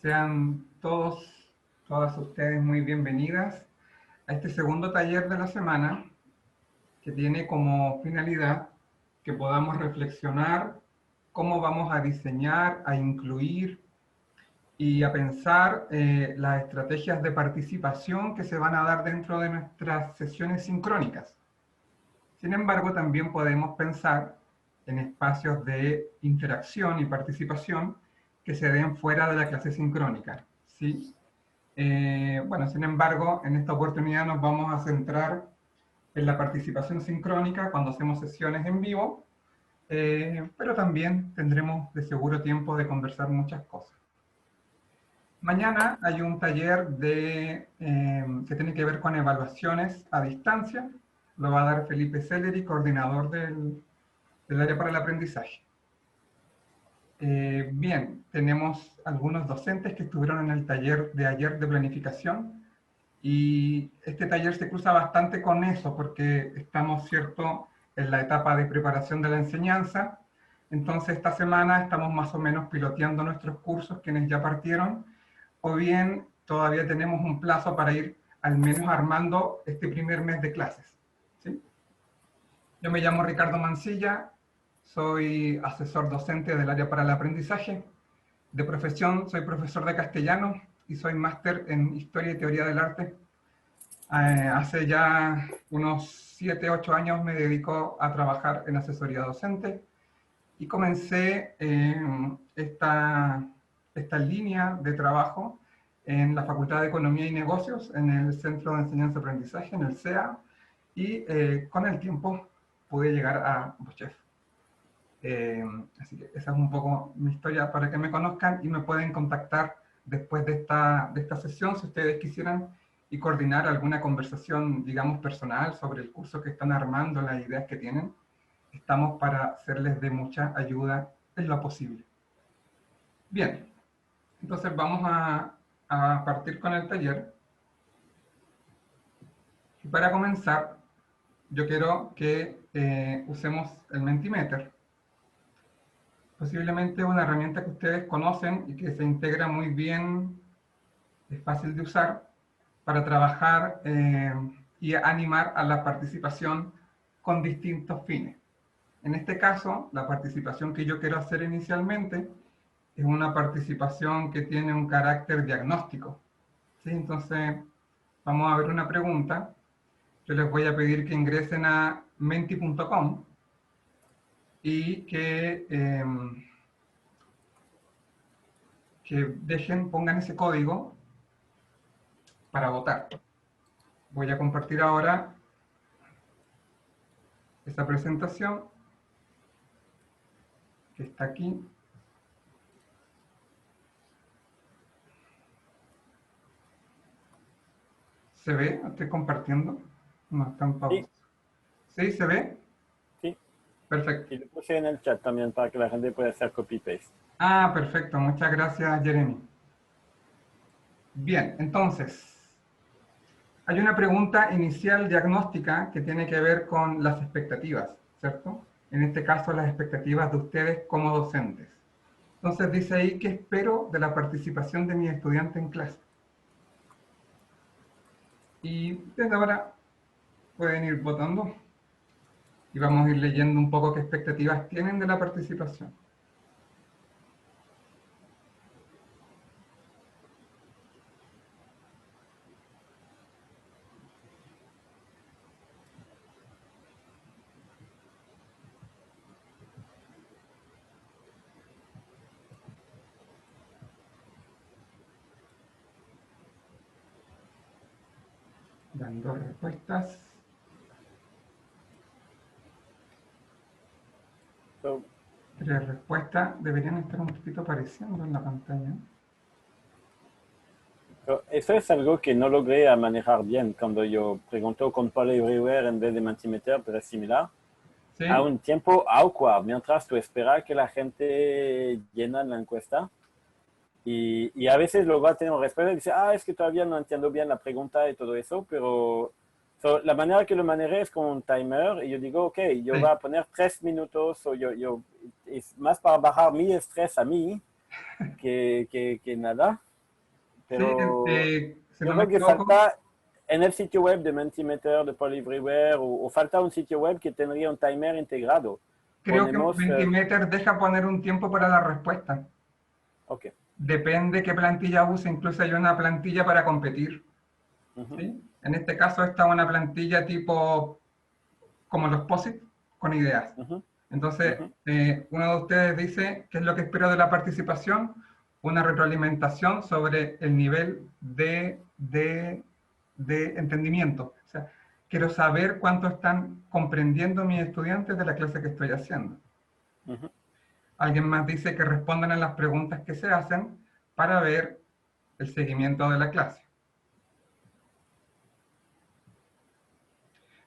Sean todas ustedes muy bienvenidas a este segundo taller de la semana que tiene como finalidad que podamos reflexionar cómo vamos a diseñar, a incluir y a pensar las estrategias de participación que se van a dar dentro de nuestras sesiones sincrónicas. Sin embargo, también podemos pensar en espacios de interacción y participación que se den fuera de la clase sincrónica, ¿sí? Bueno, sin embargo, en esta oportunidad nos vamos a centrar en la participación sincrónica cuando hacemos sesiones en vivo, pero también tendremos de seguro tiempo de conversar muchas cosas. Mañana hay un taller que tiene que ver con evaluaciones a distancia. Lo va a dar Felipe Selleri, coordinador del área para el aprendizaje. Bien, tenemos algunos docentes que estuvieron en el taller de ayer de planificación y este taller se cruza bastante con eso porque estamos, ¿cierto?, en la etapa de preparación de la enseñanza. Entonces esta semana estamos más o menos piloteando nuestros cursos, quienes ya partieron, o bien todavía tenemos un plazo para ir al menos armando este primer mes de clases, ¿sí? Yo me llamo Ricardo Mancilla, soy asesor docente del área para el aprendizaje. De profesión soy profesor de castellano y soy máster en Historia y Teoría del Arte. Hace ya unos 7, 8 años me dedico a trabajar en asesoría docente y comencé esta línea de trabajo en la Facultad de Economía y Negocios, en el Centro de Enseñanza y Aprendizaje, en el CEA, y con el tiempo pude llegar a Bochef. Así que esa es un poco mi historia para que me conozcan y me pueden contactar después de esta sesión si ustedes quisieran y coordinar alguna conversación, digamos, personal sobre el curso que están armando, las ideas que tienen. Estamos para serles de mucha ayuda en lo posible. Bien, entonces vamos a partir con el taller. Y para comenzar, yo quiero que usemos el Mentimeter. Posiblemente una herramienta que ustedes conocen y que se integra muy bien, es fácil de usar, para trabajar y animar a la participación con distintos fines. En este caso, la participación que yo quiero hacer inicialmente es una participación que tiene un carácter diagnóstico, ¿sí? Entonces, vamos a ver una pregunta. Yo les voy a pedir que ingresen a menti.com y que pongan ese código para votar. Voy a compartir ahora esta presentación que está aquí. ¿Se ve? ¿Estoy compartiendo? No, está en pausa. ¿Sí? ¿Se ve? Sí. Perfecto. Y lo puse en el chat también para que la gente pueda hacer copy-paste. Ah, perfecto. Muchas gracias, Jeremy. Bien, entonces, hay una pregunta inicial diagnóstica que tiene que ver con las expectativas, ¿cierto? En este caso, las expectativas de ustedes como docentes. Entonces dice ahí, ¿qué espero de la participación de mi estudiante en clase? Y desde ahora pueden ir votando y vamos a ir leyendo un poco qué expectativas tienen de la participación. Dando respuestas. So, 3 respuestas deberían estar un poquito apareciendo en la pantalla. eso es algo que no logré a manejar bien cuando yo pregunto con Poll Everywhere en vez de Mentimeter, pero es similar. ¿Sí? A un tiempo awkward, mientras tú esperas que la gente llena la encuesta. Y a veces luego tenemos respuesta y dice, es que todavía no entiendo bien la pregunta y todo eso, pero la manera que lo manejé es con un timer y yo digo, ok, yo Sí. voy a poner 3 minutos o es más para bajar mi estrés a mí que nada. Sí, Pero si yo no me creo que equivoco, falta en el sitio web de Mentimeter, de Polybreware, o falta un sitio web que tendría un timer integrado. creo que Ponemos, Mentimeter deja poner un tiempo para la respuesta. ok. Depende qué plantilla use, incluso hay una plantilla para competir. Ujú, ¿Sí? En este caso está una plantilla tipo como los POSIT con ideas. ujú, Entonces, ujú. uno de ustedes dice, ¿qué es lo que espero de la participación? Una retroalimentación sobre el nivel de entendimiento. O sea, quiero saber cuánto están comprendiendo mis estudiantes de la clase que estoy haciendo. Ujú. Alguien más dice que respondan a las preguntas que se hacen para ver el seguimiento de la clase.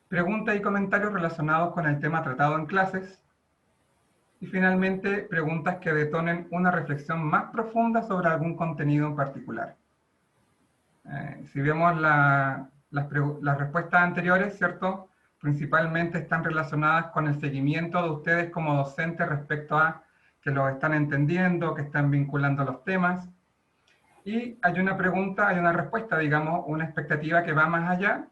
Preguntas y comentarios relacionados con el tema tratado en clases. Y finalmente, preguntas que detonen una reflexión más profunda sobre algún contenido en particular. Si vemos las respuestas anteriores, ¿cierto? Principalmente están relacionadas con el seguimiento de ustedes como docentes respecto a que lo están entendiendo, que están vinculando los temas. Y hay una pregunta, hay una respuesta, digamos, una expectativa que va más allá,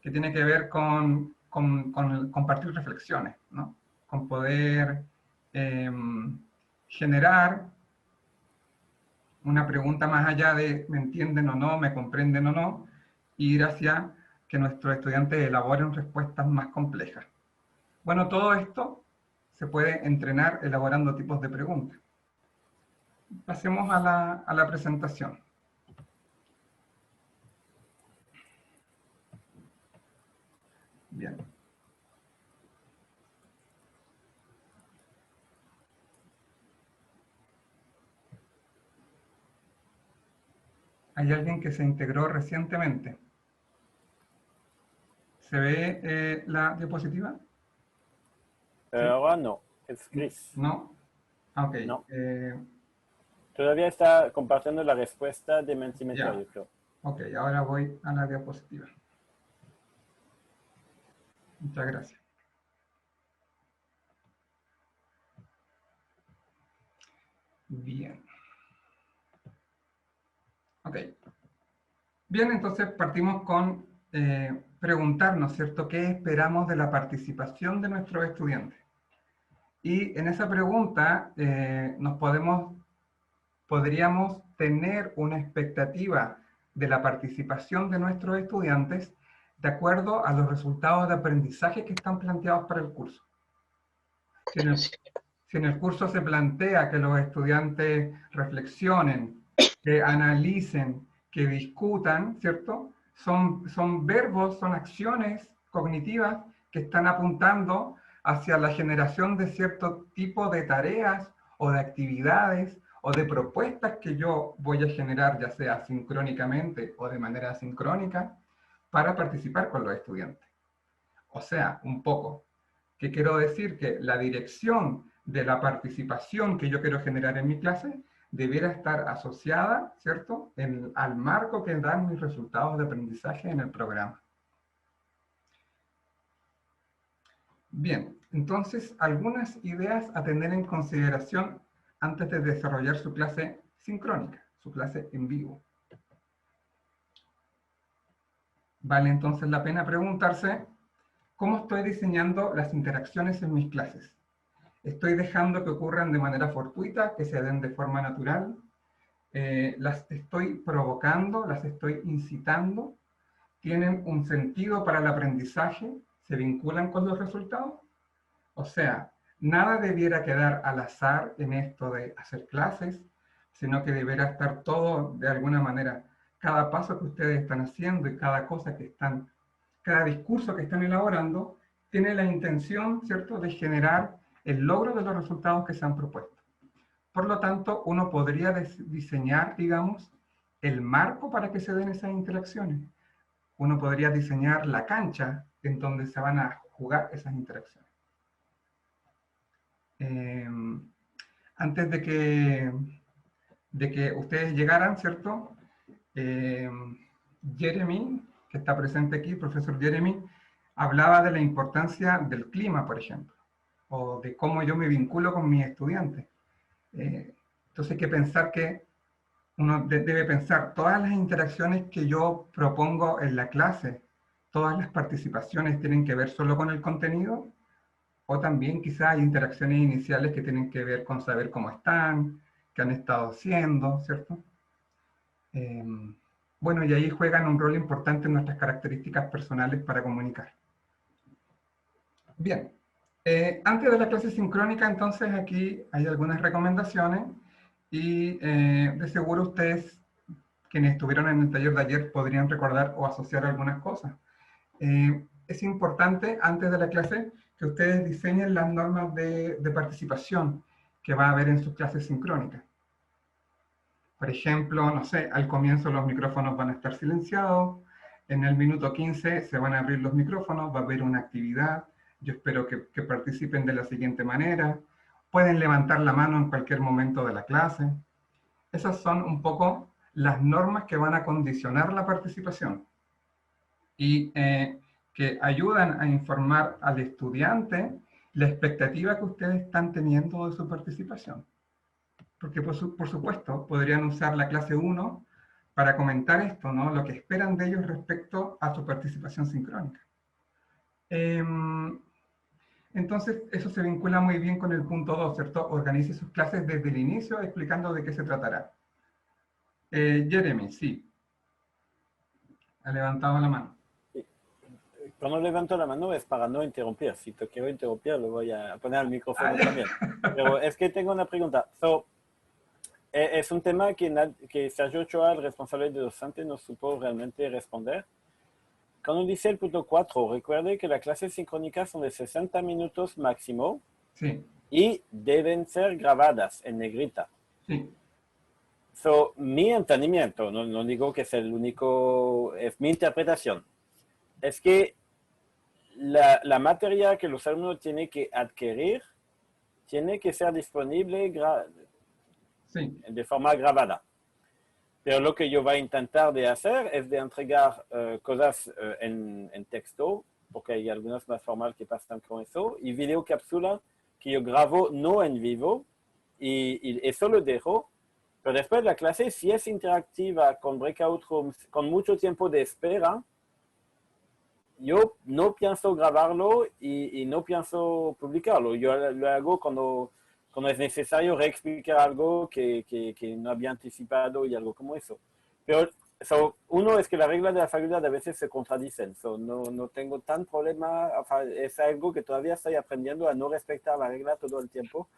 que tiene que ver con compartir reflexiones, ¿no? Con poder eh, generar una pregunta más allá de me entienden o no, me comprenden o no, y ir hacia que nuestros estudiantes elaboren respuestas más complejas. Bueno, todo esto se puede entrenar elaborando tipos de preguntas. Pasemos a la presentación. Bien. ¿Hay alguien que se integró recientemente? ¿Se ve la diapositiva? ¿Sí? Ahora no, es gris. ¿No? Ok. No. Todavía está compartiendo la respuesta de Mentimeter, Ya. yo creo. Ok, ahora voy a la diapositiva. Muchas gracias. Bien. Ok. Bien, entonces partimos con preguntarnos, ¿cierto? ¿Qué esperamos de la participación de nuestros estudiantes? Y en esa pregunta podríamos tener una expectativa de la participación de nuestros estudiantes de acuerdo a los resultados de aprendizaje que están planteados para el curso. Si en el curso se plantea que los estudiantes reflexionen, que analicen, que discutan, ¿cierto? Son verbos, son acciones cognitivas que están apuntando hacia la generación de cierto tipo de tareas o de actividades o de propuestas que yo voy a generar, ya sea sincrónicamente o de manera asincrónica, para participar con los estudiantes. O sea, un poco, ¿qué quiero decir? Que la dirección de la participación que yo quiero generar en mi clase debiera estar asociada, ¿cierto?, al marco que dan mis resultados de aprendizaje en el programa. Bien, entonces, algunas ideas a tener en consideración antes de desarrollar su clase sincrónica, su clase en vivo. Vale entonces la pena preguntarse, ¿cómo estoy diseñando las interacciones en mis clases? ¿Estoy dejando que ocurran de manera fortuita, que se den de forma natural? ¿Las estoy provocando? ¿Las estoy incitando? ¿Tienen un sentido para el aprendizaje? ¿Se vinculan con los resultados? O sea, nada debiera quedar al azar en esto de hacer clases, sino que deberá estar todo de alguna manera. Cada paso que ustedes están haciendo y cada cosa que están, cada discurso que están elaborando, tiene la intención, ¿cierto?, de generar el logro de los resultados que se han propuesto. Por lo tanto, uno podría diseñar, digamos, el marco para que se den esas interacciones. Uno podría diseñar la cancha en donde se van a jugar esas interacciones. Eh, antes de que ustedes llegaran, ¿cierto? Eh, Jeremy, que está presente aquí, el profesor Jeremy, hablaba de la importancia del clima, por ejemplo, o de cómo yo me vinculo con mis estudiantes. Entonces hay que pensar que uno debe pensar todas las interacciones que yo propongo en la clase, todas las participaciones tienen que ver solo con el contenido, o también quizás hay interacciones iniciales que tienen que ver con saber cómo están, qué han estado haciendo, ¿cierto? Eh, bueno, y ahí juegan un rol importante nuestras características personales para comunicar. Bien, antes de la clase sincrónica, entonces aquí hay algunas recomendaciones y de seguro ustedes, quienes estuvieron en el taller de ayer, podrían recordar o asociar algunas cosas. Es importante, antes de la clase, que ustedes diseñen las normas de participación que va a haber en sus clases sincrónicas. Por ejemplo, no sé, al comienzo los micrófonos van a estar silenciados, en el minuto 15 se van a abrir los micrófonos, va a haber una actividad, yo espero que participen de la siguiente manera, pueden levantar la mano en cualquier momento de la clase. Esas son un poco las normas que van a condicionar la participación y que ayudan a informar al estudiante la expectativa que ustedes están teniendo de su participación. Porque por supuesto podrían usar la clase 1 para comentar esto, ¿no? Lo que esperan de ellos respecto a su participación sincrónica. Entonces, eso se vincula muy bien con el punto 2, ¿cierto? Organice sus clases desde el inicio explicando de qué se tratará. Jeremy, sí. Ha levantado la mano. Cuando levanto la mano es para no interrumpir. Si te quiero interrumpir, lo voy a poner al micrófono también. Pero es que tengo una pregunta. Es un tema que Sergio Ochoa, el responsable de docente, no supo realmente responder. Cuando dice el punto 4, recuerde que las clases sincrónicas son de 60 minutos máximo Sí. y deben ser grabadas en negrita. Sí. Mi entendimiento, no digo que es el único, es mi interpretación, es que la materia que los alumnos tienen que adquirir tiene que ser disponible Sí. de forma grabada. Pero lo que yo voy a intentar de hacer es de entregar cosas en texto, porque hay algunas más formales que pasan con eso, y videocápsula que yo grabo no en vivo, y eso lo dejo. Pero después la clase, si es interactiva con breakout rooms, con mucho tiempo de espera, yo no pienso grabarlo y no pienso publicarlo. Yo lo hago cuando es necesario reexplicar algo que no había anticipado y algo como eso. Pero uno es que las reglas de la facultad a veces se contradicen. No tengo tan problema, es algo que todavía estoy aprendiendo a no respetar la regla todo el tiempo,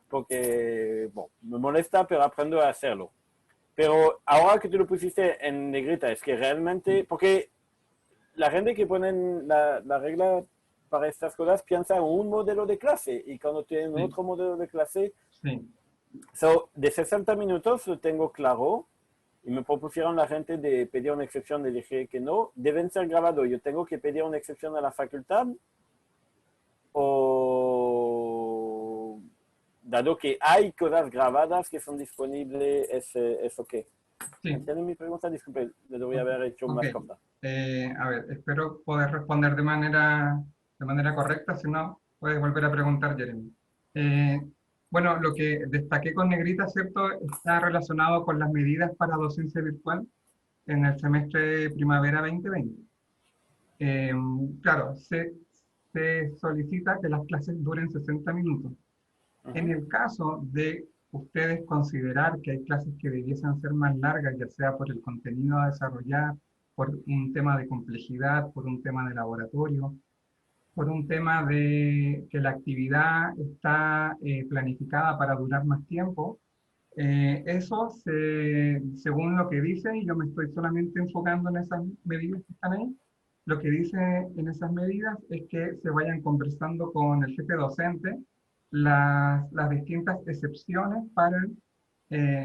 porque me molesta, pero aprendo a hacerlo. Pero ahora que tú lo pusiste en negrita, es que realmente, porque la gente que pone la regla para estas cosas piensa en un modelo de clase y cuando tienen Sí. otro modelo de clase, Sí. de 60 minutos lo tengo claro y me propusieron la gente de pedir una excepción, le dije que no, deben ser grabados. Yo tengo que pedir una excepción a la facultad o dado que hay cosas grabadas que son disponibles, ¿es ok? Sí. ¿Entienden mi pregunta? Disculpe, le voy a haber hecho más corta. A ver, espero poder responder de manera correcta, si no, puedes volver a preguntar, Jeremy. Bueno, lo que destaqué con negrita, ¿cierto? Está relacionado con las medidas para docencia virtual en el semestre primavera 2020. Claro, se solicita que las clases duren 60 minutos. En el caso de ustedes considerar que hay clases que debiesen ser más largas, ya sea por el contenido a desarrollar, por un tema de complejidad, por un tema de laboratorio, por un tema de que la actividad está planificada para durar más tiempo, eso, según lo que dice, y yo me estoy solamente enfocando en esas medidas que están ahí, lo que dice en esas medidas es que se vayan conversando con el jefe docente las distintas excepciones para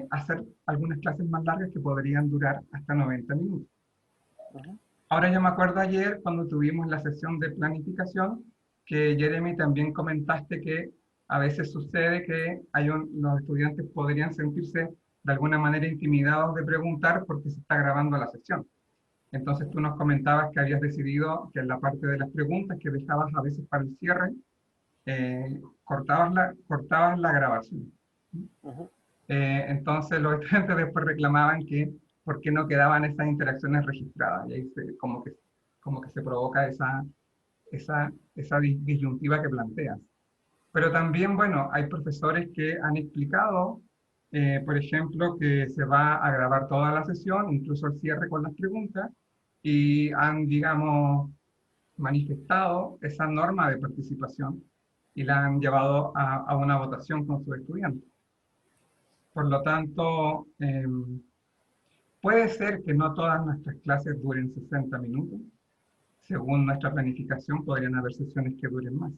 hacer algunas clases más largas que podrían durar hasta 90 minutos. Ahora yo me acuerdo ayer cuando tuvimos la sesión de planificación que Jeremy también comentaste que a veces sucede que los estudiantes podrían sentirse de alguna manera intimidados de preguntar porque se está grabando la sesión. Entonces tú nos comentabas que habías decidido que en la parte de las preguntas que dejabas a veces para el cierre, cortabas la grabación. Entonces los estudiantes después reclamaban que por qué no quedaban esas interacciones registradas. Y ahí como que se provoca esa disyuntiva que planteas. Pero también, bueno, hay profesores que han explicado, por ejemplo, que se va a grabar toda la sesión, incluso el cierre con las preguntas, y han, digamos, manifestado esa norma de participación y la han llevado a una votación con sus estudiantes. Por lo tanto, puede ser que no todas nuestras clases duren 60 minutos. Según nuestra planificación, podrían haber sesiones que duren más.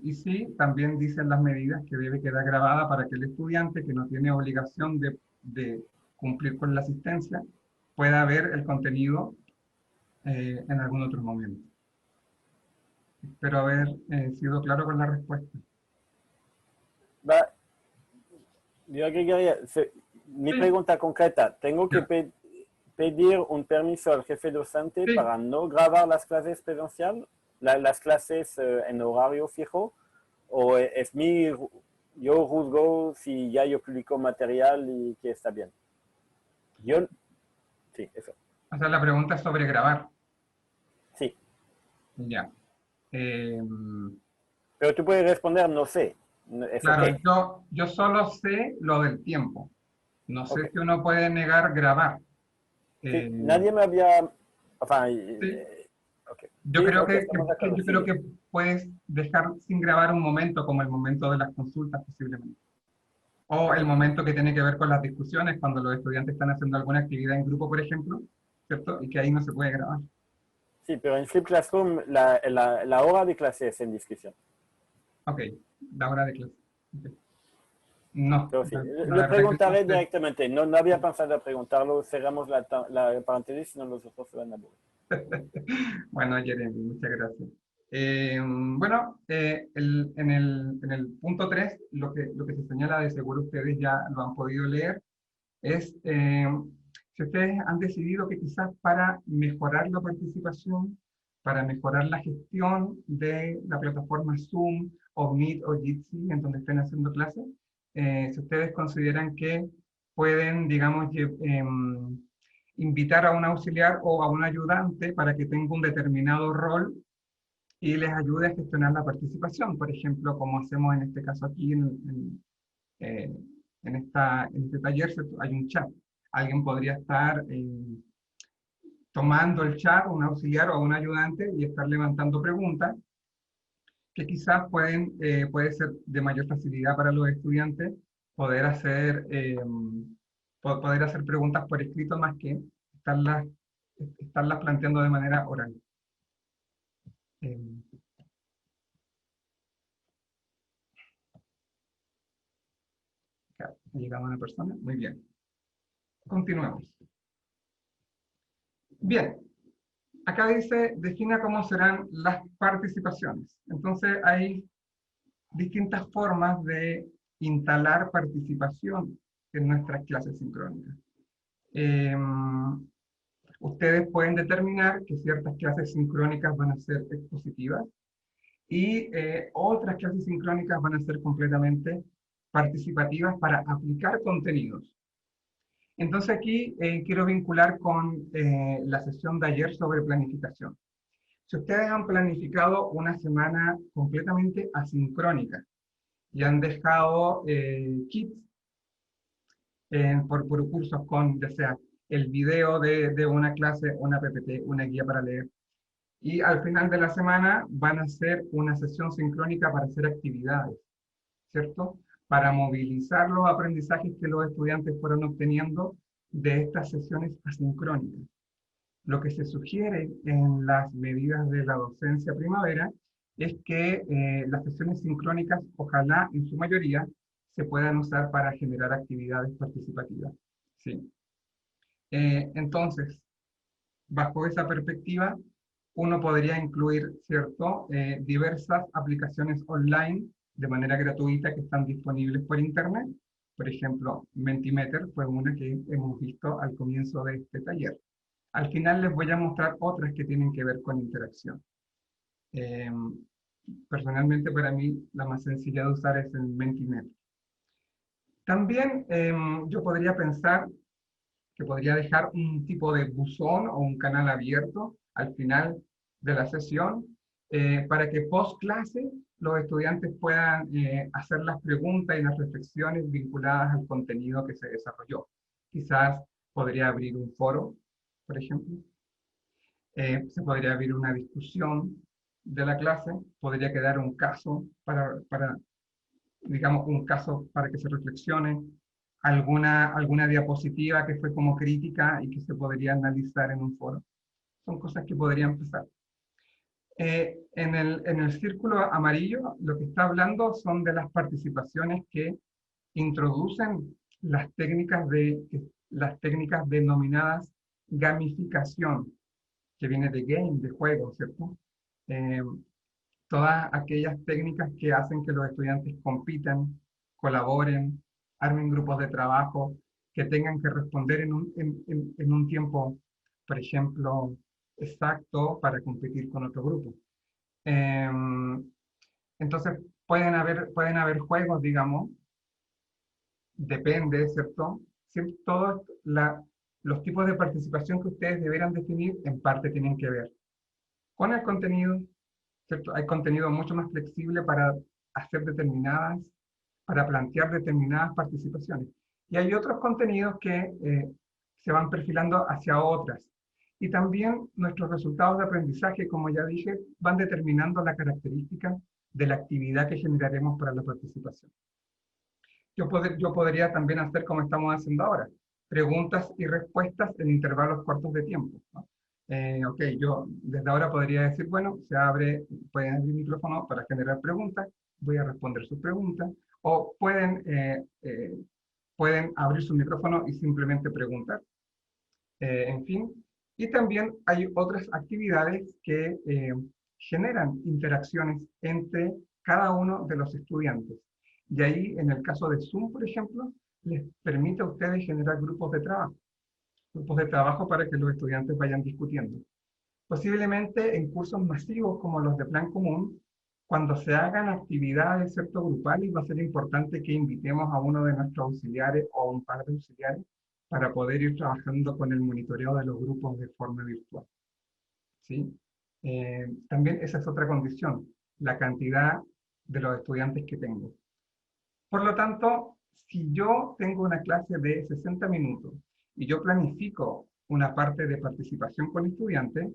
Y sí, también dicen las medidas que debe quedar grabada para que el estudiante que no tiene obligación de cumplir con la asistencia pueda ver el contenido en algún otro momento. Espero haber sido claro con la respuesta. Va, yo agregaría, mi Sí, pregunta concreta, ¿tengo que ya, pedir un permiso al jefe docente sí. para no grabar las clases presencial, las clases en horario fijo? ¿O es yo juzgo si ya yo publico material y que está bien? Yo, sí, eso. O sea, la pregunta es sobre grabar. Sí, Ya. Eh, pero tú puedes responder, no sé, es ok. claro, yo solo sé lo del tiempo. No Ok. sé si uno puede negar grabar. Sí, Eh, nadie me había, enfin, sí, ok. yo Sí, creo ok, estamos de acuerdo, yo creo sigue. que puedes dejar sin grabar un momento como el momento de las consultas posiblemente. O Ok. el momento que tiene que ver con las discusiones, cuando los estudiantes están haciendo alguna actividad en grupo, por ejemplo, ¿cierto? Y que ahí no se puede grabar. Sí, pero en Flip Classroom la hora de clase es en discusión. Ok, la hora de clase. Ok. No, Pero sí, la le verdad que no preguntaré sé. directamente. No, no había pensado preguntarlo. Cerramos la paréntesis, si no los otros se van a aburrir. Bueno, Jeremy, muchas gracias. Bueno, en el punto 3 lo que se señala, de seguro ustedes ya lo han podido leer, es si ustedes han decidido que quizás para mejorar la participación, para mejorar la gestión de la plataforma Zoom o Meet o Jitsi en donde estén haciendo clases, si ustedes consideran que pueden, digamos, invitar a un auxiliar o a un ayudante para que tenga un determinado rol y les ayude a gestionar la participación, por ejemplo, como hacemos en este caso aquí eh, en este taller, hay un chat. Alguien podría estar tomando el chat, un auxiliar o un ayudante, y estar levantando preguntas que quizás puede ser de mayor facilidad para los estudiantes poder hacer, poder hacer preguntas por escrito más que estarlas, estarlas planteando de manera oral. Eh, claro, llegaba una persona, muy bien. Continuemos. Bien, acá dice, defina cómo serán las participaciones. Entonces hay distintas formas de instalar participación en nuestras clases sincrónicas. Eh, Ustedes pueden determinar que ciertas clases sincrónicas van a ser expositivas y otras clases sincrónicas van a ser completamente participativas para aplicar contenidos. Entonces aquí quiero vincular con la sesión de ayer sobre planificación. Si ustedes han planificado una semana completamente asincrónica y han dejado kits por cursos con, ya sea el video de una clase, una PPT, una guía para leer, y al final de la semana van a hacer una sesión sincrónica para hacer actividades, ¿cierto? Para movilizar los aprendizajes que los estudiantes fueron obteniendo de estas sesiones asincrónicas. Lo que se sugiere en las medidas de la docencia primavera es que las sesiones sincrónicas, ojalá en su mayoría, se puedan usar para generar actividades participativas. Sí. Entonces, bajo esa perspectiva, uno podría incluir, ¿cierto?, diversas aplicaciones online de manera gratuita que están disponibles por Internet. Por ejemplo, Mentimeter fue una que hemos visto al comienzo de este taller. Al final les voy a mostrar otras que tienen que ver con interacción. Personalmente, para mí, la más sencilla de usar es el Mentimeter. También yo podría pensar que podría dejar un tipo de buzón o un canal abierto al final de la sesión para que post clase los estudiantes puedan hacer las preguntas y las reflexiones vinculadas al contenido que se desarrolló. Quizás podría abrir un foro, por ejemplo. Se podría abrir una discusión de la clase, podría quedar un caso digamos, un caso para que se reflexione, alguna diapositiva que fue como crítica y que se podría analizar en un foro. Son cosas que podrían pasar. En el círculo amarillo, lo que está hablando son de las participaciones que introducen las técnicas denominadas gamificación, que viene de game, de juego, ¿cierto? Eh, Todas aquellas técnicas que hacen que los estudiantes compitan, colaboren, armen grupos de trabajo, que tengan que responder en un tiempo, por ejemplo, exacto para competir con otro grupo. Entonces, pueden haber juegos, digamos, depende, ¿cierto? Siempre los tipos de participación que ustedes deberán definir en parte tienen que ver con el contenido, ¿cierto? Hay contenido mucho más flexible para hacer para plantear determinadas participaciones. Y hay otros contenidos que se van perfilando hacia otras. Y también nuestros resultados de aprendizaje, como ya dije, van determinando la característica de la actividad que generaremos para la participación. Yo podría también hacer como estamos haciendo ahora, preguntas y respuestas en intervalos cortos de tiempo, ¿no? Ok, yo desde ahora podría decir, bueno, pueden abrir el micrófono para generar preguntas, voy a responder sus preguntas, o pueden abrir su micrófono y simplemente preguntar. En fin, y también hay otras actividades que generan interacciones entre cada uno de los estudiantes. Y ahí, en el caso de Zoom, por ejemplo, les permite a ustedes generar grupos de trabajo para que los estudiantes vayan discutiendo. Posiblemente en cursos masivos como los de plan común, cuando se hagan actividades cierto grupales, va a ser importante que invitemos a uno de nuestros auxiliares o a un par de auxiliares para poder ir trabajando con el monitoreo de los grupos de forma virtual, ¿sí? También esa es otra condición, la cantidad de los estudiantes que tengo. Por lo tanto, si yo tengo una clase de 60 minutos y yo planifico una parte de participación con estudiantes,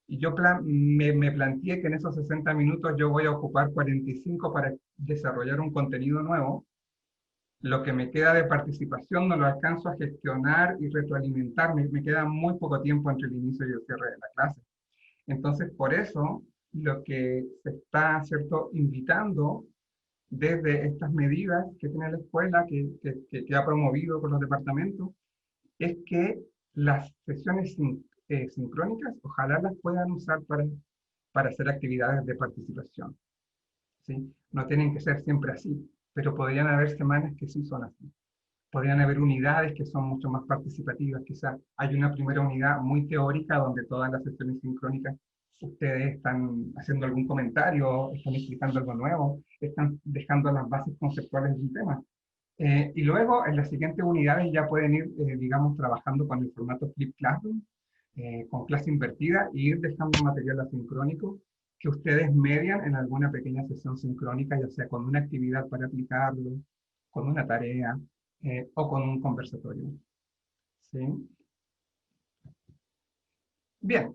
y yo me planteé que en esos 60 minutos yo voy a ocupar 45 para desarrollar un contenido nuevo, lo que me queda de participación no lo alcanzo a gestionar y retroalimentar, me queda muy poco tiempo entre el inicio y el cierre de la clase. Entonces, por eso, lo que se está, ¿cierto?, invitando desde estas medidas que tiene la escuela, que ha promovido con los departamentos, es que las sesiones sincrónicas, ojalá las puedan usar para hacer actividades de participación, ¿sí? No tienen que ser siempre así, pero podrían haber semanas que sí son así. Podrían haber unidades que son mucho más participativas. Quizás hay una primera unidad muy teórica donde todas las sesiones sincrónicas ustedes están haciendo algún comentario, están explicando algo nuevo, están dejando las bases conceptuales de un tema. Y luego en las siguientes unidades ya pueden ir, digamos, trabajando con el formato Flip Classroom, con clase invertida, e ir dejando material asincrónico que ustedes median en alguna pequeña sesión sincrónica, ya sea con una actividad para aplicarlo, con una tarea o con un conversatorio. ¿Sí? Bien.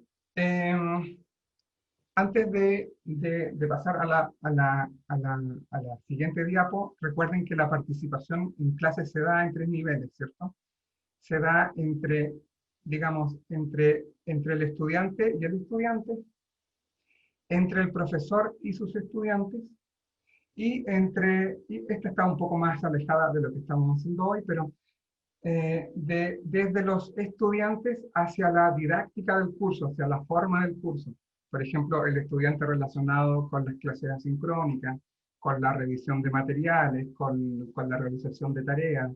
Antes de pasar a la siguiente diapo, recuerden que la participación en clases se da en 3 niveles, ¿cierto? Se da digamos, entre el estudiante y el estudiante, entre el profesor y sus estudiantes, y esta está un poco más alejada de lo que estamos haciendo hoy, pero desde los estudiantes hacia la didáctica del curso, hacia la forma del curso. Por ejemplo, el estudiante relacionado con las clases asincrónicas, con la revisión de materiales, con la realización de tareas,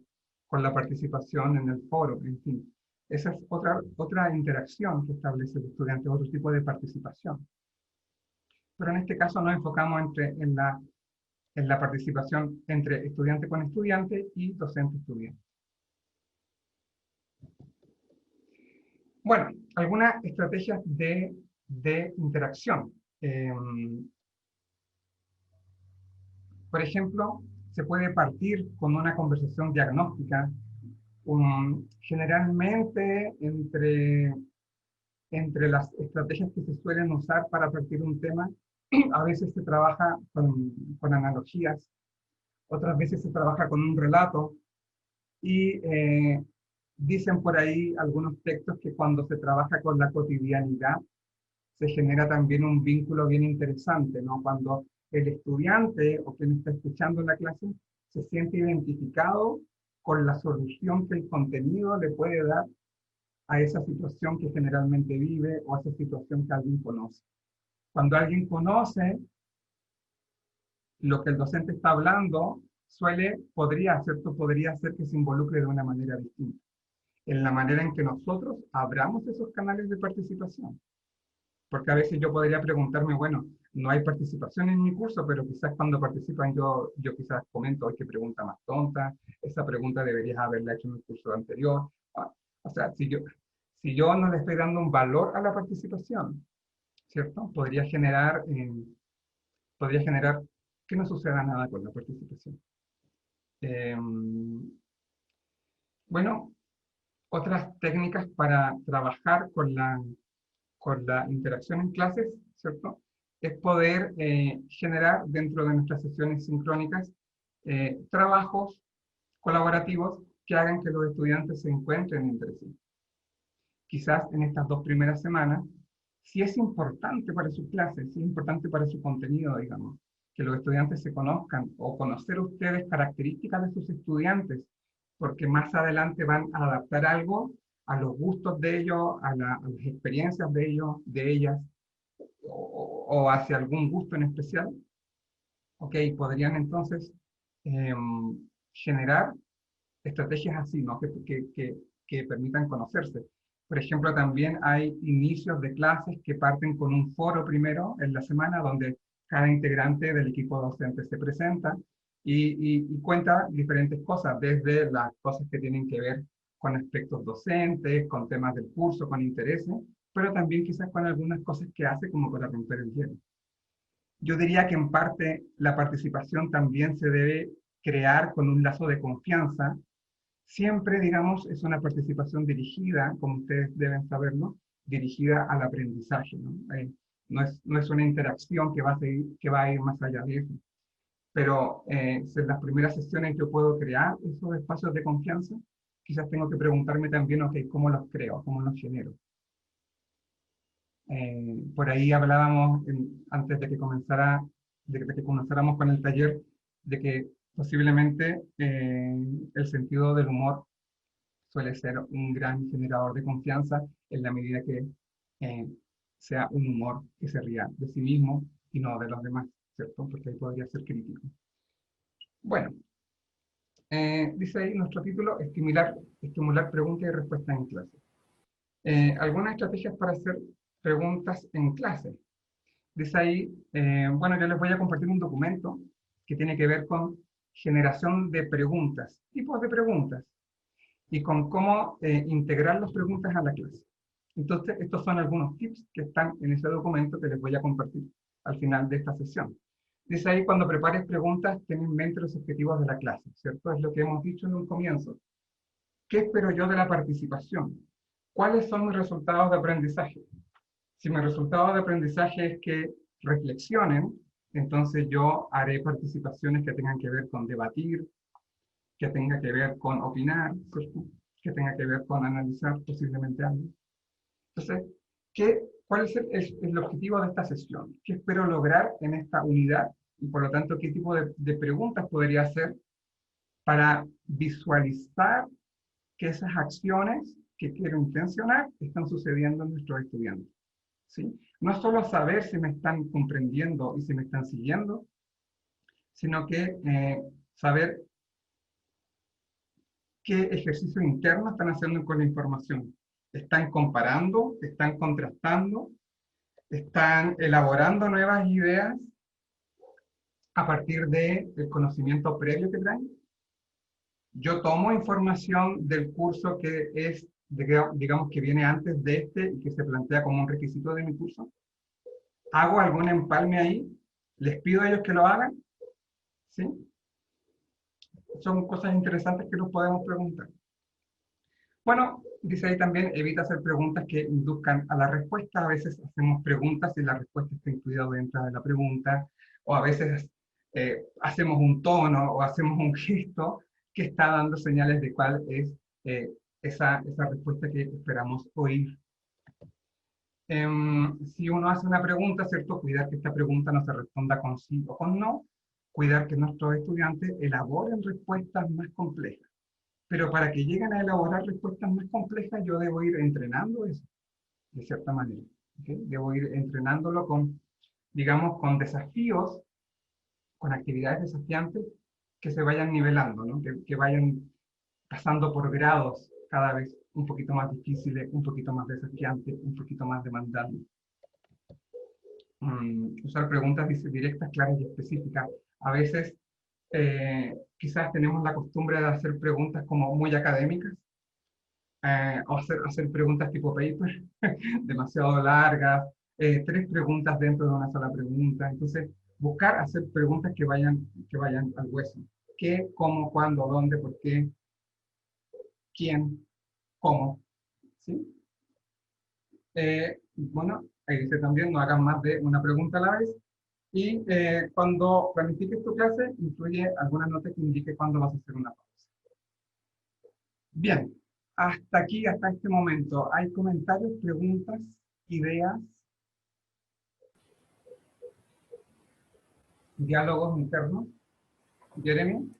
con la participación en el foro, en fin. Esa es otra interacción que establece el estudiante, otro tipo de participación. Pero en este caso nos enfocamos en la participación entre estudiante con estudiante y docente-estudiante. Bueno, algunas estrategias de interacción. Por ejemplo, se puede partir con una conversación diagnóstica. Generalmente, entre las estrategias que se suelen usar para partir un tema, a veces se trabaja con analogías, otras veces se trabaja con un relato, y dicen por ahí algunos textos que cuando se trabaja con la cotidianidad, se genera también un vínculo bien interesante, ¿no? Cuando el estudiante o quien está escuchando la clase se siente identificado con la solución que el contenido le puede dar a esa situación que generalmente vive o a esa situación que alguien conoce. Cuando alguien conoce lo que el docente está hablando, podría ser que se involucre de una manera distinta, en la manera en que nosotros abramos esos canales de participación. Porque a veces yo podría preguntarme, bueno, no hay participación en mi curso, pero quizás cuando participan yo quizás comento, qué pregunta más tonta, esa pregunta deberías haberla hecho en el curso anterior. O sea, si yo no le estoy dando un valor a la participación, ¿cierto? Podría generar que no suceda nada con la participación. Bueno, otras técnicas para trabajar con la interacción en clases, ¿cierto? Es poder generar dentro de nuestras sesiones sincrónicas trabajos colaborativos que hagan que los estudiantes se encuentren entre sí. Quizás en estas 2 primeras semanas, si es importante para su clase, si es importante para su contenido, digamos, que los estudiantes se conozcan o conocer ustedes características de sus estudiantes, porque más adelante van a adaptar algo a los gustos de ellos, a las experiencias de ellos, de ellas, o hacia algún gusto en especial. Ok, podrían entonces generar estrategias así, ¿no? Que permitan conocerse. Por ejemplo, también hay inicios de clases que parten con un foro primero en la semana, donde cada integrante del equipo docente se presenta y cuenta diferentes cosas, desde las cosas que tienen que ver con aspectos docentes, con temas del curso, con intereses, pero también quizás con algunas cosas que hace como para romper el hielo. Yo diría que en parte la participación también se debe crear con un lazo de confianza. Siempre, digamos, es una participación dirigida, como ustedes deben saberlo, dirigida al aprendizaje, ¿no? No es una interacción que va a ir más allá de eso. Pero en las primeras sesiones yo puedo crear esos espacios de confianza. Quizás tengo que preguntarme también, ok, ¿cómo los creo? ¿Cómo los genero? Por ahí hablábamos antes de que comenzáramos con el taller, de que posiblemente el sentido del humor suele ser un gran generador de confianza en la medida que sea un humor que se ría de sí mismo y no de los demás, ¿cierto? Porque ahí podría ser crítico. Bueno, dice ahí nuestro título, estimular preguntas y respuestas en clase. Algunas estrategias para hacer preguntas en clase. Dice ahí, bueno, yo les voy a compartir un documento que tiene que ver con generación de preguntas, tipos de preguntas, y con cómo integrar las preguntas a la clase. Entonces, estos son algunos tips que están en ese documento que les voy a compartir al final de esta sesión. Dice ahí, cuando prepares preguntas, ten en mente los objetivos de la clase, ¿cierto? Es lo que hemos dicho en un comienzo. ¿Qué espero yo de la participación? ¿Cuáles son mis resultados de aprendizaje? Si mi resultado de aprendizaje es que reflexionen, entonces yo haré participaciones que tengan que ver con debatir, que tenga que ver con opinar, ¿cierto? Que tenga que ver con analizar posiblemente algo. Entonces, ¿cuál es el objetivo de esta sesión? ¿Qué espero lograr en esta unidad? Y por lo tanto, ¿qué tipo de preguntas podría hacer para visualizar que esas acciones que quiero intencionar están sucediendo en nuestros estudiantes? ¿Sí? No solo saber si me están comprendiendo y si me están siguiendo, sino que saber qué ejercicio interno están haciendo con la información. ¿Están comparando? ¿Están contrastando? ¿Están elaborando nuevas ideas? a partir del conocimiento previo que traen. Yo tomo información del curso que es, digamos, que viene antes de este y que se plantea como un requisito de mi curso. Hago algún empalme ahí, les pido a ellos que lo hagan, ¿sí? Son cosas interesantes que nos podemos preguntar. Bueno, dice ahí también, evita hacer preguntas que induzcan a la respuesta. A veces hacemos preguntas y la respuesta está incluida dentro de la pregunta, o a veces hacemos un tono o hacemos un gesto que está dando señales de cuál es esa respuesta que esperamos oír. Si uno hace una pregunta, ¿cierto? Cuidar que esta pregunta no se responda con sí o con no. Cuidar que nuestros estudiantes elaboren respuestas más complejas. Pero para que lleguen a elaborar respuestas más complejas, yo debo ir entrenando eso, de cierta manera. ¿Okay? Debo ir entrenándolo con, digamos, con desafíos, con actividades desafiantes que se vayan nivelando, ¿no? Que vayan pasando por grados cada vez un poquito más difíciles, un poquito más desafiantes, un poquito más demandantes. Usar preguntas directas, claras y específicas. A veces quizás tenemos la costumbre de hacer preguntas como muy académicas, o hacer preguntas tipo paper, demasiado largas, tres preguntas dentro de una sola pregunta. Entonces, buscar hacer preguntas que vayan al hueso. ¿Qué, cómo, cuándo, dónde, por qué, quién, cómo? ¿Sí? Bueno, ahí dice también, no hagan más de una pregunta a la vez. Y cuando planifiques tu clase, incluye alguna nota que indique cuándo vas a hacer una pausa. Bien, hasta aquí, hasta este momento, ¿hay comentarios, preguntas, ideas, diálogos internos? Jeremy.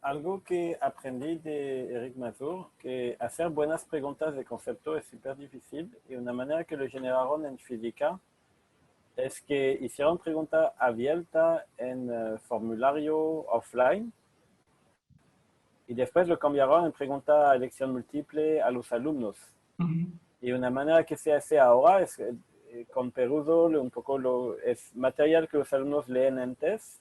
Algo que aprendí de Eric Mazur, que hacer buenas preguntas de concepto es súper difícil, y una manera que lo generaron en física es que hicieron pregunta abierta en formulario offline y después lo cambiaron en pregunta a elección múltiple a los alumnos. Y una manera que se hace ahora es con Peruso, un poco es material que los alumnos leen antes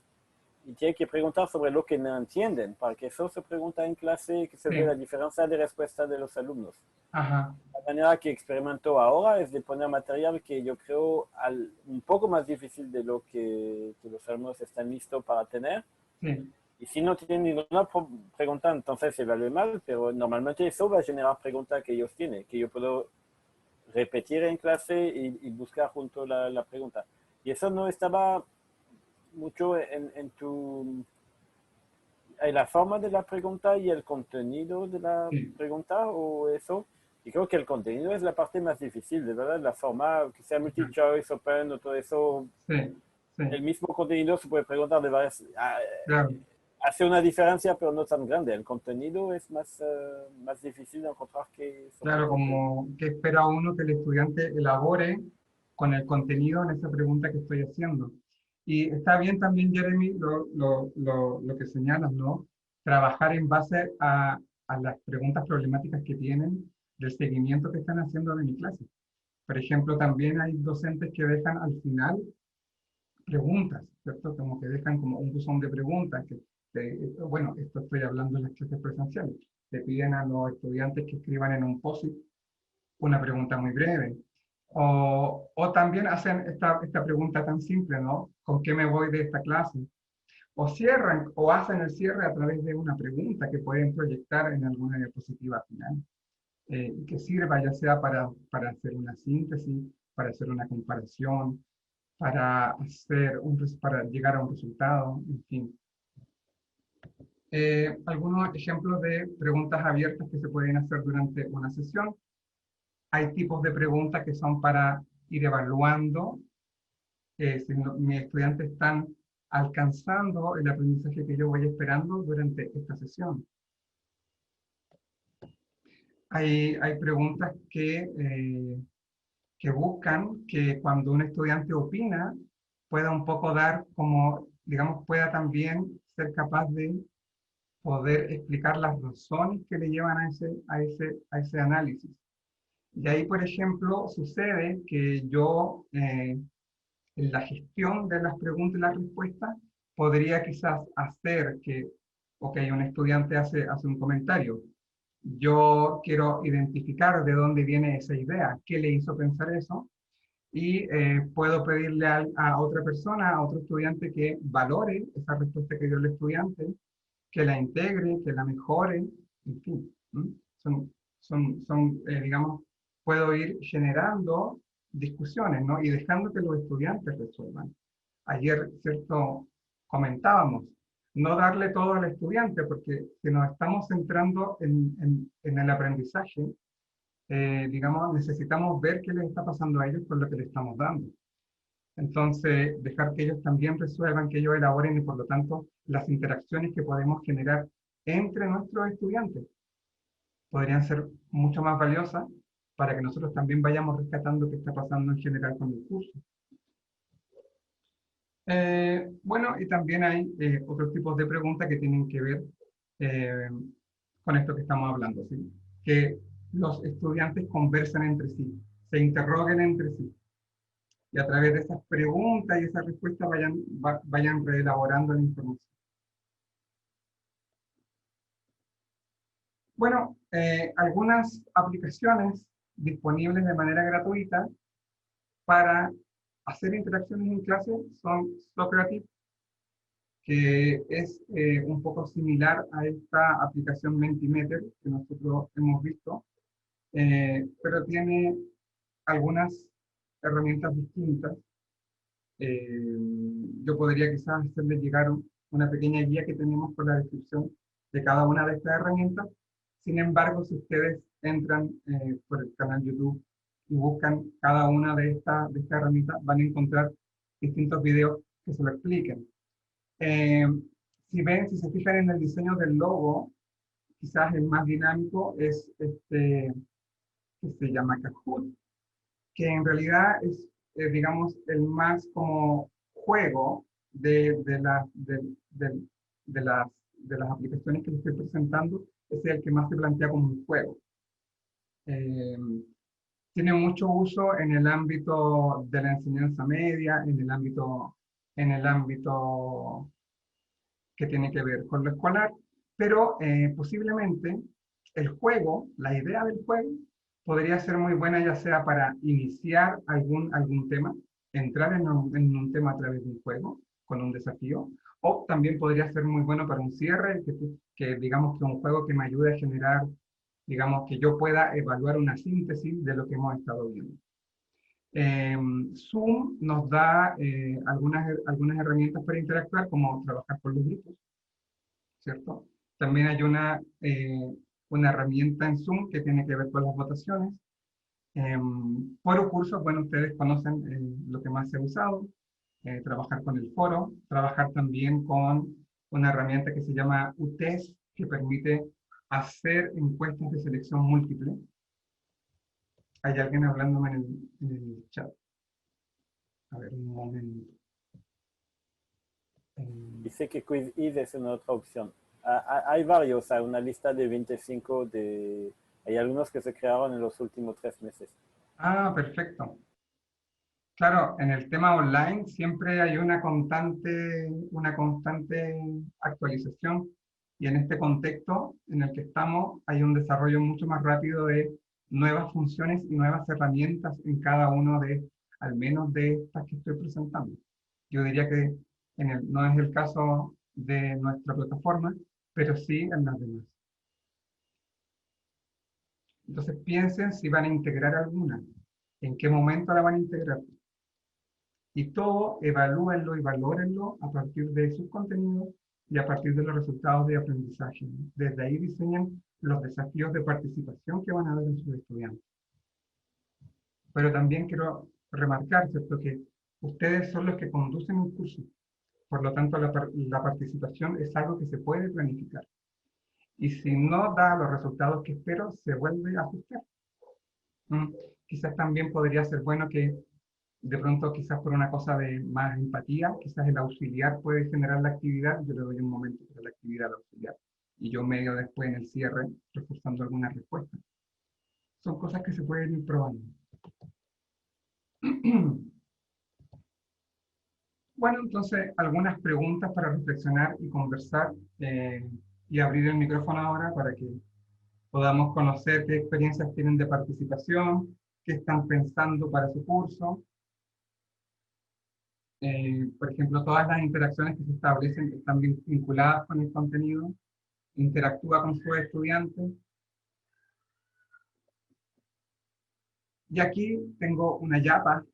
y tienen que preguntar sobre lo que no entienden, para que eso se pregunta en clase y que se vea la diferencia de respuesta de los alumnos. Ajá. La manera que experimento ahora es de poner material que yo creo un poco más difícil de lo que los alumnos están listos para tener. Sí. Y si no tienen ninguna pregunta, entonces se evalúe mal, pero normalmente eso va a generar preguntas que ellos tienen, que yo puedo repetir en clase y buscar junto la pregunta. Y eso no estaba mucho en la forma de la pregunta y el contenido de la pregunta o eso. Y creo que el contenido es la parte más difícil, de verdad, la forma, que sea multi-choice, open o todo eso. Sí. El mismo contenido se puede preguntar de varias... Claro. Hace una diferencia, pero no tan grande. El contenido es más difícil de encontrar que... Claro, como que espera uno que el estudiante elabore con el contenido en esa pregunta que estoy haciendo. Y está bien también, Jeremy, lo que señalas, ¿no? Trabajar en base a las preguntas problemáticas que tienen del seguimiento que están haciendo de mi clase. Por ejemplo, también hay docentes que dejan al final preguntas, ¿cierto? Como que dejan como un buzón de preguntas, bueno, esto estoy hablando en las clases presenciales. Le piden a los estudiantes que escriban en un post-it una pregunta muy breve. O también hacen esta pregunta tan simple, ¿no? ¿Con qué me voy de esta clase? O cierran, o hacen el cierre a través de una pregunta que pueden proyectar en alguna diapositiva final. Que sirva ya sea para hacer una síntesis, para hacer una comparación, para llegar a un resultado, en fin. Algunos ejemplos de preguntas abiertas que se pueden hacer durante una sesión. Hay tipos de preguntas que son para ir evaluando si mis estudiantes están alcanzando el aprendizaje que yo voy esperando durante esta sesión. Hay preguntas que buscan que cuando un estudiante opina pueda un poco dar como, digamos, pueda también ser capaz de poder explicar las razones que le llevan a ese análisis. Y ahí, por ejemplo, sucede que yo en la gestión de las preguntas y las respuestas, podría quizás hacer que, ok, un estudiante hace un comentario. Yo quiero identificar de dónde viene esa idea, qué le hizo pensar eso, y puedo pedirle a otra persona, a otro estudiante que valore esa respuesta que dio el estudiante, que la integre, que la mejore, en fin. ¿M? Digamos, puedo ir generando discusiones, ¿no? Y dejando que los estudiantes resuelvan. Ayer, ¿cierto? Comentábamos, no darle todo al estudiante, porque si nos estamos centrando en el aprendizaje, digamos, necesitamos ver qué les está pasando a ellos con lo que les estamos dando. Entonces, dejar que ellos también resuelvan, que ellos elaboren y por lo tanto las interacciones que podemos generar entre nuestros estudiantes podrían ser mucho más valiosas para que nosotros también vayamos rescatando qué está pasando en general con el curso. Bueno, y también hay otros tipos de preguntas que tienen que ver eh, con esto que estamos hablando, ¿sí? Que los estudiantes conversen entre sí, se interroguen entre sí, y a través de esas preguntas y esas respuestas vayan reelaborando la información. Bueno, algunas aplicaciones disponibles de manera gratuita para hacer interacciones en clase son Socrative, que es un poco similar a esta aplicación Mentimeter que nosotros hemos visto, pero tiene algunas herramientas distintas. Yo podría quizás hacerles llegar una pequeña guía que tenemos con la descripción de cada una de estas herramientas. Sin embargo, si ustedes entran por el canal YouTube y buscan cada una de estas herramientas, van a encontrar distintos videos que se lo expliquen. Eh, si se fijan en el diseño del logo, quizás el más dinámico es este que se llama Kahoot, que en realidad es, digamos, el más como juego de las aplicaciones que les estoy presentando, es el que más se plantea como un juego. Eh, Tiene mucho uso en el ámbito de la enseñanza media, en el ámbito que tiene que ver con lo escolar, pero posiblemente el juego, la idea del juego, podría ser muy buena ya sea para iniciar algún tema, entrar en un tema a través de un juego, con un desafío, o también podría ser muy bueno para un cierre, que digamos que un juego que me ayude a generar, digamos que yo pueda evaluar una síntesis de lo que hemos estado viendo. Zoom nos da algunas herramientas para interactuar, como trabajar con los grupos, ¿cierto? También hay una herramienta en Zoom que tiene que ver con las votaciones. Foro cursos, bueno, ustedes conocen lo que más se ha usado, trabajar con el foro, trabajar también con una herramienta que se llama UTES, que permite hacer encuestas de selección múltiple. Hay alguien hablándome en el chat. A ver, un momento. Dice que QuizIs es una otra opción. Hay varios, hay una lista de 25 hay algunos que se crearon en los últimos 3 meses. Ah, perfecto. Claro, en el tema online siempre hay una constante actualización y en este contexto en el que estamos hay un desarrollo mucho más rápido de nuevas funciones y nuevas herramientas en cada uno al menos de estas que estoy presentando. Yo diría que no es el caso de nuestra plataforma, pero sí en las demás. Entonces piensen si van a integrar alguna, en qué momento la van a integrar. Y todo evalúenlo y valórenlo a partir de sus contenidos y a partir de los resultados de aprendizaje. Desde ahí diseñan los desafíos de participación que van a ver en sus estudiantes. Pero también quiero remarcar, ¿cierto?, que ustedes son los que conducen un curso. Por lo tanto, la participación es algo que se puede planificar. Y si no da los resultados que espero, se vuelve a ajustar. Quizás también podría ser bueno que de pronto quizás por una cosa de más empatía, quizás el auxiliar puede generar la actividad, yo le doy un momento para la actividad al auxiliar y yo medio después en el cierre reforzando alguna respuesta. Son cosas que se pueden ir probando. Bueno, entonces, algunas preguntas para reflexionar y conversar, y abrir el micrófono ahora para que podamos conocer qué experiencias tienen de participación, qué están pensando para su curso. Por ejemplo, todas las interacciones que se establecen están vinculadas con el contenido, interactúa con sus estudiantes. Y aquí tengo una yapa,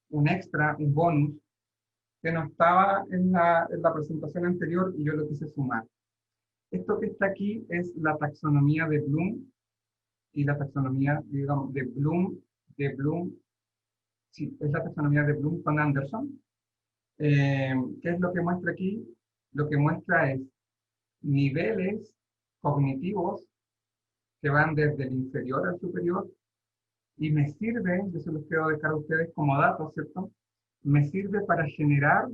un extra, un bonus, que no estaba en la presentación anterior y yo lo quise sumar. Esto que está aquí es la taxonomía de Bloom y la taxonomía, digamos, de Bloom, sí, es la taxonomía de Bloom con Anderson. ¿Qué es lo que muestra aquí? Lo que muestra es niveles cognitivos que van desde el inferior al superior y me sirve, yo se los quiero dejar a ustedes como datos, ¿cierto? Me sirve para generar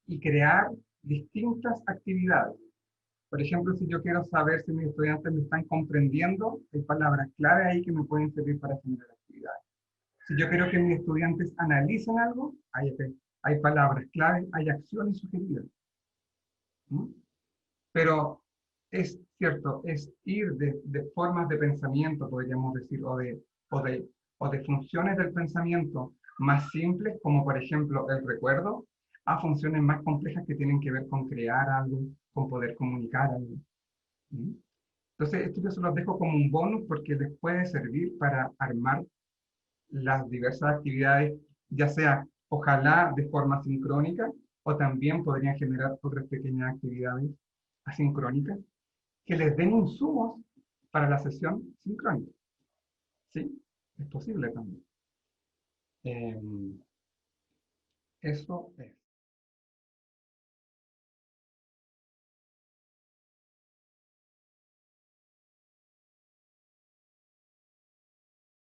y crear distintas actividades. Por ejemplo, si yo quiero saber si mis estudiantes me están comprendiendo, hay palabras clave ahí que me pueden servir para generar actividades. Si yo quiero que mis estudiantes analicen algo, hay palabras clave, hay acciones sugeridas. ¿Mm? Pero es cierto, es ir de formas de pensamiento, podríamos decir, o de funciones del pensamiento más simples, como por ejemplo el recuerdo, a funciones más complejas que tienen que ver con crear algo, con poder comunicar algo. ¿Mm? Entonces, esto yo se los dejo como un bonus porque les puede servir para armar las diversas actividades, ya sea, ojalá de forma sincrónica, o también podrían generar otras pequeñas actividades asincrónicas que les den insumos para la sesión sincrónica. ¿Sí? Es posible también. Eso es.